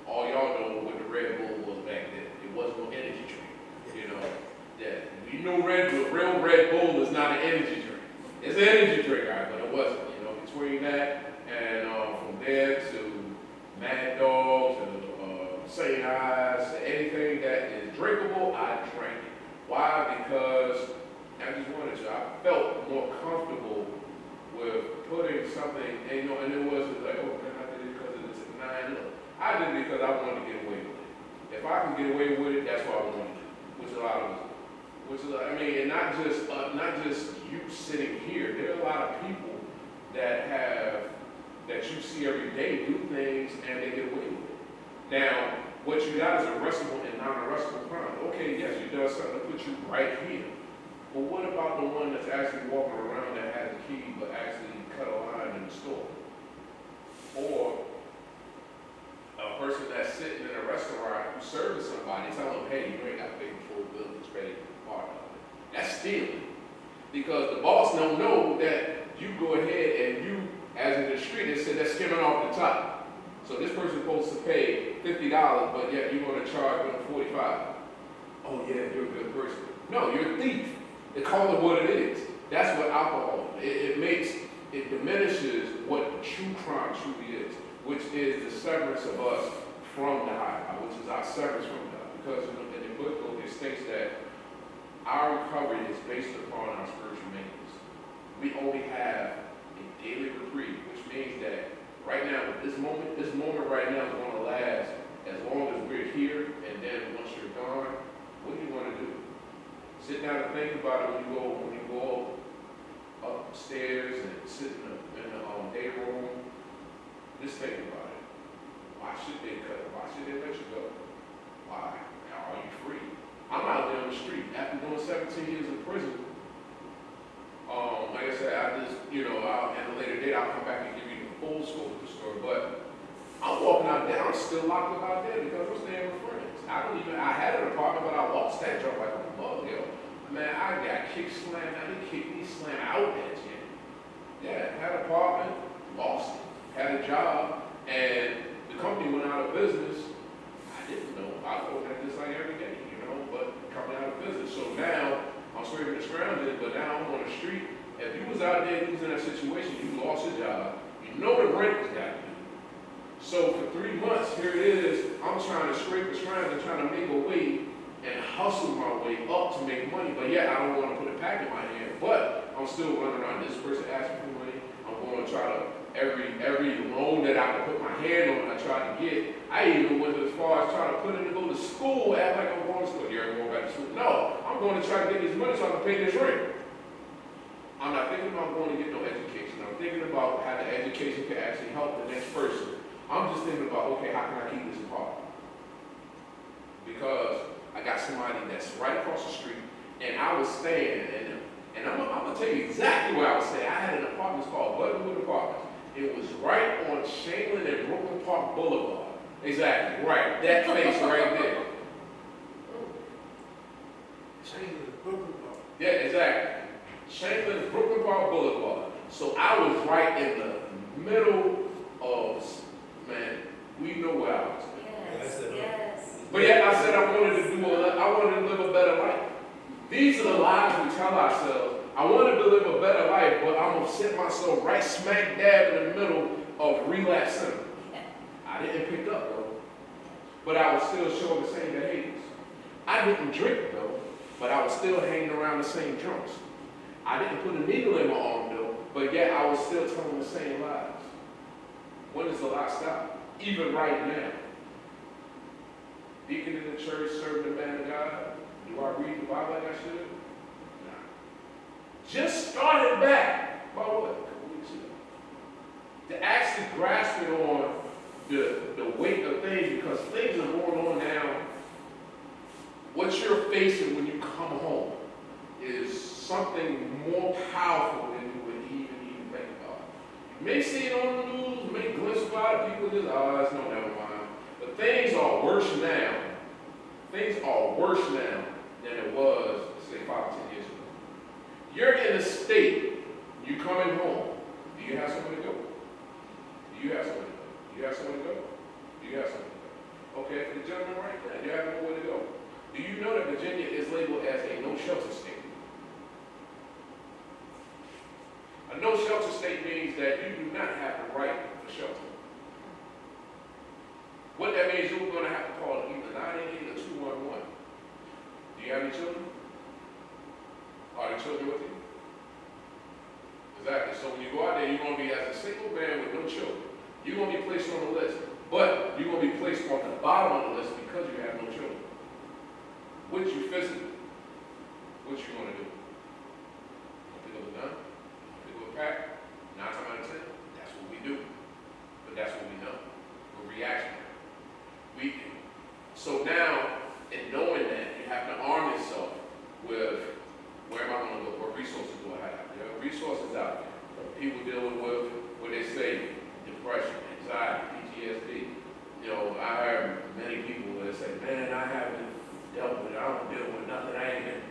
all y'all know what the Red Bull was back then. It wasn't no energy drink. You know, that you know, real Red Bull is not an energy drink. It's an energy drink, all right, but it wasn't. You know, between that and from there to Mad Dog to St. Ives, anything that is drinkable, I drank it. Why? Because I just wanted to. I felt more comfortable with putting something, and, you know, and it wasn't like, oh man, I did it because it's a 9. Look, I did it because I wanted to get away with it. If I can get away with it, that's what I want to do. Which a lot of us do. Which is, I mean, and not just you sitting here. There are a lot of people that you see every day do things and they get away with it. Now, what you got is arrestable and non-arrestable crime. Okay, yes, you done something to put you right here. But what about the one that's actually walking around that has a key but actually cut a line in the store? Or a person that's sitting in a restaurant who's serving somebody, tell them, hey, you ain't got to pay the full bill, it's ready to be part of it. That's stealing. Because the boss don't know that you go ahead and you, as in the street, they said that's skimming off the top. So this person's supposed to pay $50, but yet you're going to charge them $45. Oh yeah, you're a good person. No, you're a thief. They call it what it is. That's what alcohol is. It diminishes what true crime truly is, which is the severance of us from the high, which is our severance from God. Because in the book, it states that our recovery is based upon our spiritual maintenance. We only have a daily reprieve, which means that right now, this moment right now is going to last as long as we're here, and then once you're gone, what do you want to do? Sit down and think about it when you go upstairs and sit in the day room. Just think about it. Why should they let you go? Why? Are you free? I'm out there on the street after doing 17 years in prison. Like I said, at a later date, I'll come back and give you the full scope of the story. But I'm walking out there, I'm still locked up out there because I'm staying with friends. I had an apartment, but I lost that job like a bug, yo. Man, I got kicked, slammed out. They kicked me, slammed out that gym. Yeah, had an apartment, lost it. Had a job, and the company went out of business. I didn't know. I thought that just like every day, but the company out of business. So now, I'm scraping and scrounging, but now I'm on the street. If you was out there, you was in that situation, you lost your job, you know the rent was got to do. So for 3 months, here it is, I'm trying to scrape and scrounge and trying to make a way and hustle my way up to make money, but yet I don't want to put a pack in my hand, but I'm still running around. This person asking for money, I'm going to try to, every loan that I can put my hand on, I try to get. I even went as far as trying to put in to go to school, act like going to try to get this money so I can pay this rent. I'm not thinking about going to get no education. I'm thinking about how the education can actually help the next person. I'm just thinking about, okay, how can I keep this apartment? Because I got somebody that's right across the street, and I was staying, and I'm gonna tell you exactly where I was staying. I had an apartment called Buttonwood Apartments. It was right on Chamberlain and Brooklyn Park Boulevard. Exactly, right, that place right there. Yeah, exactly. Chamberlain, Brooklyn Park Boulevard. So I was right in the middle of, man, we know where I was. Yes, yes. But yet I said I wanted to live a better life. These are the lies we tell ourselves. I wanted to live a better life, but I'm going to set myself right smack dab in the middle of relapse center. I didn't pick up, though. But I was still showing the same behaviors. I didn't drink, though, but I was still hanging around the same drunks. I didn't put a needle in my arm, though, but yet I was still telling the same lies. When does the lie stop? Even right now. Deacon in the church, serving the man of God. Do I read the Bible like I should? Nah. Just started back, about what, a couple weeks ago. To actually grasp it on the weight of things, because things are going on now. What you're facing when you come home is something more powerful than you would even think about. You may see it on the news, you may glimpse about it, people just, oh, it's no, never mind. But things are worse now. Things are worse now than it was, say, 5 or 10 years ago. You're in a state, you coming home. Do you have somewhere to go? Do you have somewhere to go? Do you have somewhere to go? Do you have somewhere to go? Okay, for the gentleman right now, you have nowhere to go. Do you know that Virginia is labeled as a no-shelter state? A no-shelter state means that you do not have the right for shelter. What that means, you're going to have to call either 988 or 211. Do you have any children? Are the children with you? Exactly. So when you go out there, you're going to be as a single man with no children. You're going to be placed on the list. But you're going to be placed on the bottom of the list because you have no children. Which you physically, what you going to do? Pick up a gun? Pick up a pack? 9 times out of 10, that's what we do. But that's what we know. We're reactionary. So now, in knowing that, you have to arm yourself with, where am I going to look? What resources do I have? There are resources out there. People dealing with what they say, depression, anxiety, PTSD. You know, I heard many people that say, man, I haven't dealt with it. I don't deal with nothing. I ain't been.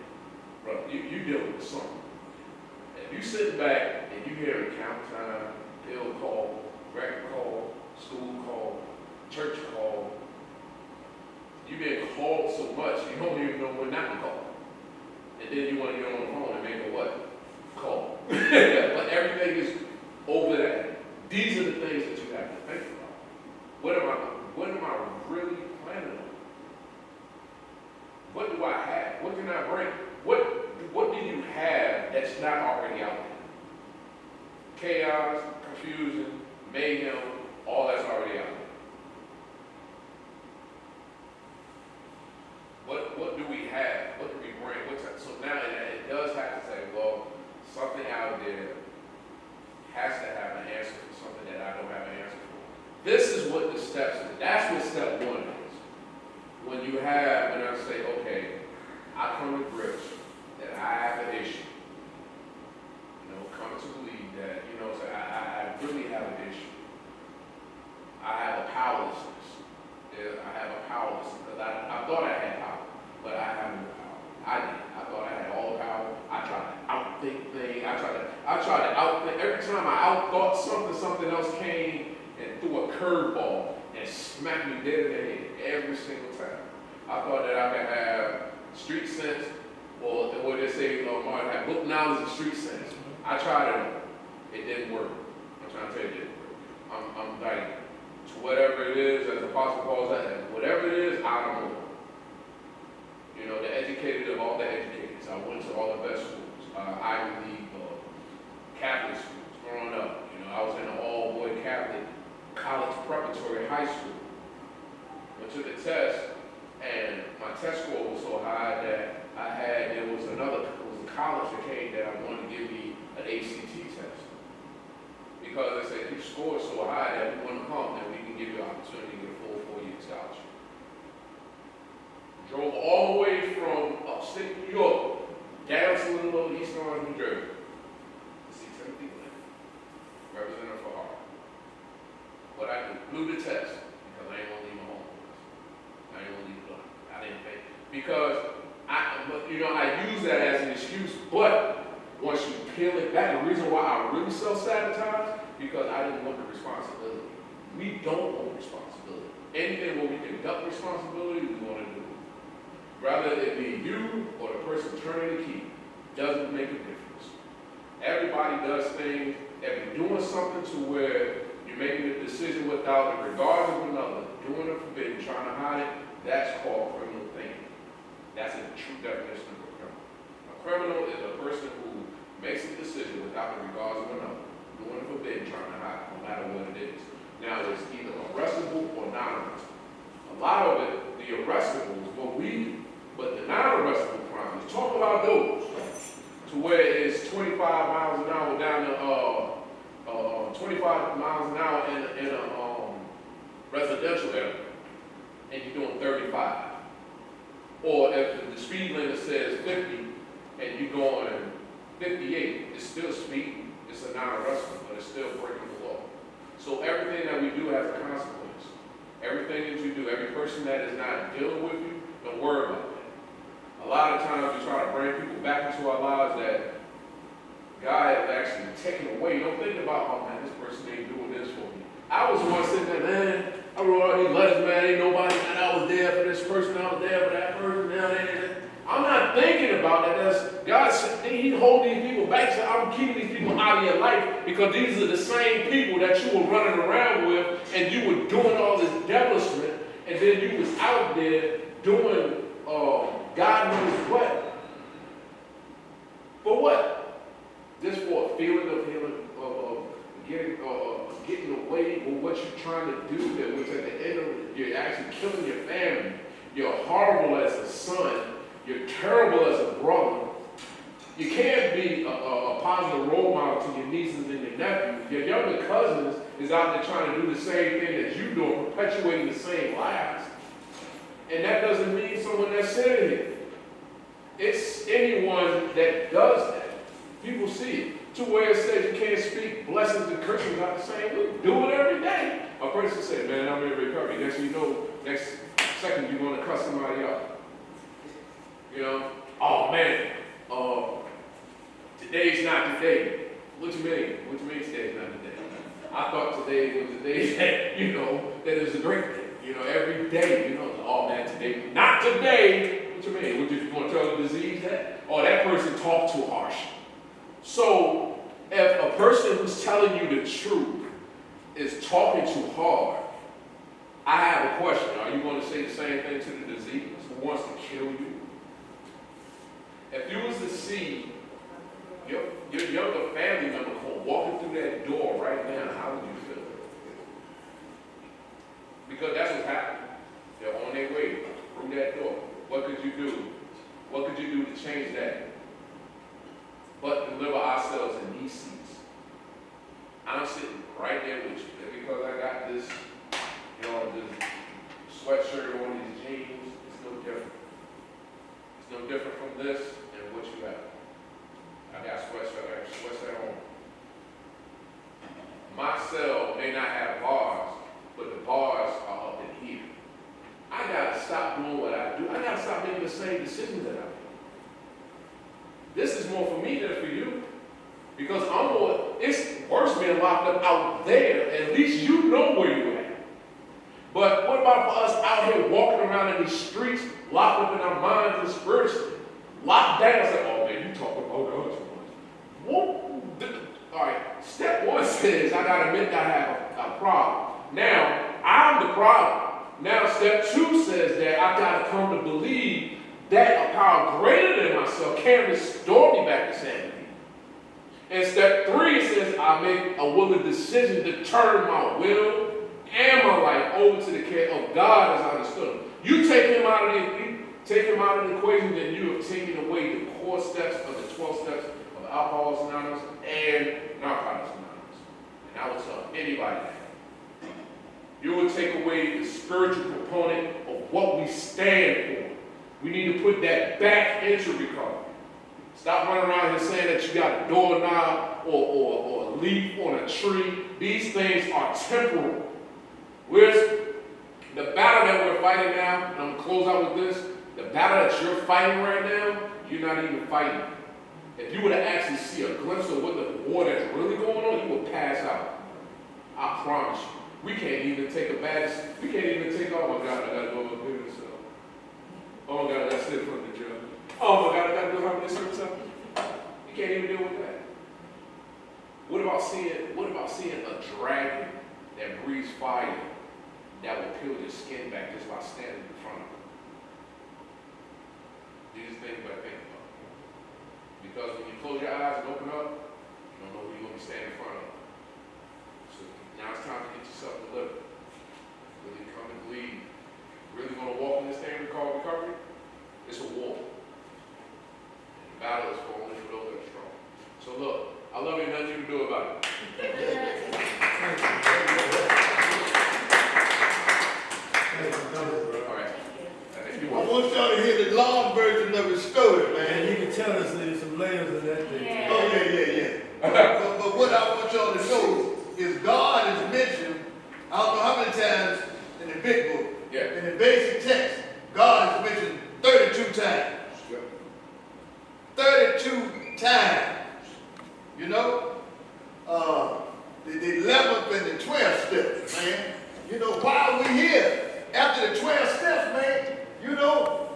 Bro, you deal with something. If you sit back and you hear account time, bill call, record call, school call, church call, you've been called so much, you don't even know when not to call. And then you want to get on the phone and make a what? Call. But everything is over that. These are the things that you have to think about. What am I really planning on? What do I have? What can I bring? What do you have that's not already out there? Chaos, confusion, mayhem, all that's already out there. What do we have? What do we bring? So now it does have to say, well, something out there has to have an answer for something that I don't have an answer for. This is what the steps is. That's what step 1 is. When I say, okay, I come to grips that I have an issue. You know, come to believe that, you know, say, I really have an issue. I have a powerlessness. I have a powerlessness because I thought I had power, but I have no power. I did. I thought I had all the power. I tried to outthink things. I tried to outthink. Every time I outthought something else came and threw a curveball and smacked me dead in the head every single time. I thought that I could have street sense, or what they say, Martin had book knowledge and street sense. I tried it. It didn't work. I'm trying to tell you, it didn't work. I'm like, to whatever it is, as Apostle Paul said, whatever it is, I don't know. You know, the educated of all the educators. I went to all the best schools, Ivy League, Catholic schools, growing up. You know, I was in an all-boy Catholic college preparatory high school. Went to the test, and my test score was so high that I had them officer came that I wanted to give me an ACT test. Because they said, you scored so high that we want to come, and we can give you an opportunity to get a full 4-year scholarship. Drove all the way from upstate New York down to Little Old East Orange, New Jersey to see Timothy Glenn, representative for Harvard. What I did, blew the test because I ain't gonna leave my home. I ain't gonna leave Glenn. I didn't think because I use that as an excuse, but once you peel it back, the reason why I really self-sabotage, because I didn't want the responsibility. We don't want responsibility. Anything where we conduct responsibility, we want to do. Rather it be you or the person turning the key, doesn't make a difference. Everybody does things, if you're doing something to where you're making a decision without the regard of another, doing it forbidden, trying to hide it, that's called criminal thinking. That's a true definition of a criminal. A criminal is a person who makes a decision without the regards of another, doing it forbidden, trying to hide it, no matter what it is. Now, it's either arrestable or non-arrestable. A lot of it, the arrestables, but the non-arrestable crimes, talk about those, to where it's 25 miles an hour down to 25 miles an hour in a residential area, and you're doing 35. Or if the speed limit says 50 and you're going 58, it's still speeding. It's a non-arrestable, but it's still breaking the law. So everything that we do has a consequence. Everything that you do, every person that is not dealing with you, don't worry about that. A lot of times we try to bring people back into our lives that God has actually taken away. You don't think about, oh man, this person ain't doing this for me. I was the one sitting there, man, I wrote all these letters, man, ain't nobody, and I was there for this person, I was there for that person, I'm not thinking about that. That's God said He hold these people back. So I'm keeping these people out of your life because these are the same people that you were running around with and you were doing all this devilishment, and then you was out there doing God knows what. For what? Just for a feeling of getting away with what you're trying to do. That which at the end of it, you're actually killing your family. You're horrible as a son. You're terrible as a brother. You can't be a positive role model to your nieces and your nephews. Your younger cousins is out there trying to do the same thing that you do, perpetuating the same lies. And that doesn't mean someone that's sitting here. It's anyone that does that. People see it. To where it says you can't speak blessings and curses out the same week. Do it every day. A person said, man, I'm in recovery. Next thing you know, next second you're going to cuss somebody out. You know, oh man, today's not the day. What you mean? What you mean today's not the day? I thought today was the day that, that is a great day. Every day, oh man, today, not today. What you mean? What you want to tell the disease that? Oh, that person talked too harsh. So, if a person who's telling you the truth is talking too hard, I have a question. Are you going to say the same thing to the disease who wants to kill you? If you was to see your younger family member walking through that door right now, how would you feel? Because that's what's happening. They're on their way through that door. What could you do? What could you do to change that? But deliver ourselves in these seats. I'm sitting right there with you. And because I got this, this sweatshirt on, these jeans, it's no different. It's no different from this and what you have. I got sweatshirt on. My cell may not have bars, but the bars are up in here. I gotta stop doing what I do. I gotta stop making the same decisions that I make. This is more for me than for you. Because it's worse being locked up out there. At least you know where you're at. But what about for us out here walking around in these streets, locked up in our minds and spiritually? Locked down. It's like, oh man, you talk about God too much. What? All right, step one says I gotta admit that I have a problem. Now, I'm the problem. Now, step two says that I gotta come to believe that a power greater than myself can restore me back to sanity. And step three says I make a willing decision to turn my will and my life over to the care of God as I understood him. You take him out of Take him out of the equation, then you have taken away the core steps of the 12 steps of Alcoholics Anonymous and Narcotics Anonymous. And I would tell anybody that. You would take away the spiritual component of what we stand for. We need to put that back into recovery. Stop running around here saying that you got a doorknob or a leaf on a tree. These things are temporal. Where's the battle that we're fighting now, and I'm going to close out with this, the battle that you're fighting right now, you're not even fighting. If you were to actually see a glimpse of what the war that's really going on, you would pass out. I promise you. We can't even take a badge. We can't even take, oh my God, I got to go up here. Oh my God, I got to sit in front of the judge. Oh my God, I got to go have this service up. You can't even deal with that. What about seeing a dragon that breathes fire that will peel your skin back just by standing in front of it? These things you gotta think about. Because when you close your eyes and open up, you don't know who you're gonna be standing in front of. So now it's time to get yourself delivered. Really come and believe. Really gonna walk in this thing we call recovery? It's a war. And the battle is for only for those that are strong. So look, I love you, nothing you can do about it. All right. I want y'all to hear the long version of his story, man. And you can tell us there's some layers of that thing. Oh, yeah. but what I want y'all to know is God is mentioned, I don't know how many times in the big book. Yeah. In the basic text, God is mentioned 32 times. Yep. 32 times. You know? The 11th and the 12th steps, man. You know, while we're here, after the 12 steps, man, you know,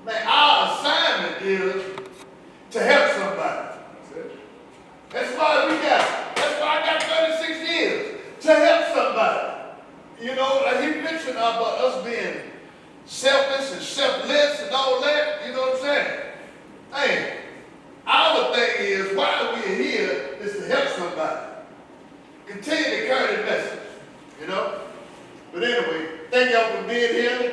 man, our assignment is to help somebody. That's it. That's why I got 36 years, to help somebody. You know, like he mentioned about us being selfless and selfless and all that, you know what I'm saying? Hey, our thing is, while we're here, is to help somebody. Continue to carry the message, you know? But anyway, thank y'all for being here,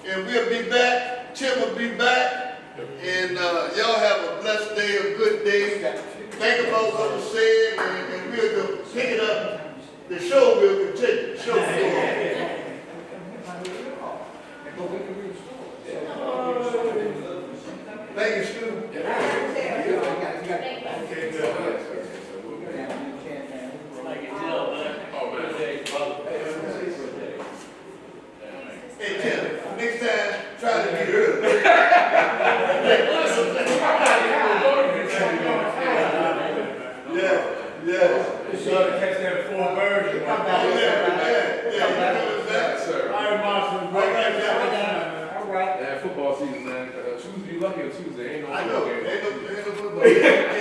and we'll be back. Tim will be back, and y'all have a blessed day, a good day. Think about what was said, and we'll go pick it up. The show will continue. The show will go on. Thank you, Stu. Hey, Tim, next time, try to get early. Yeah. So to catch that full version. Yeah. Sir. All right, Marshall. All right, All right. Man, football season, man. Tuesday, you lucky on Tuesday. Ain't no I know. football game. Ain't no football.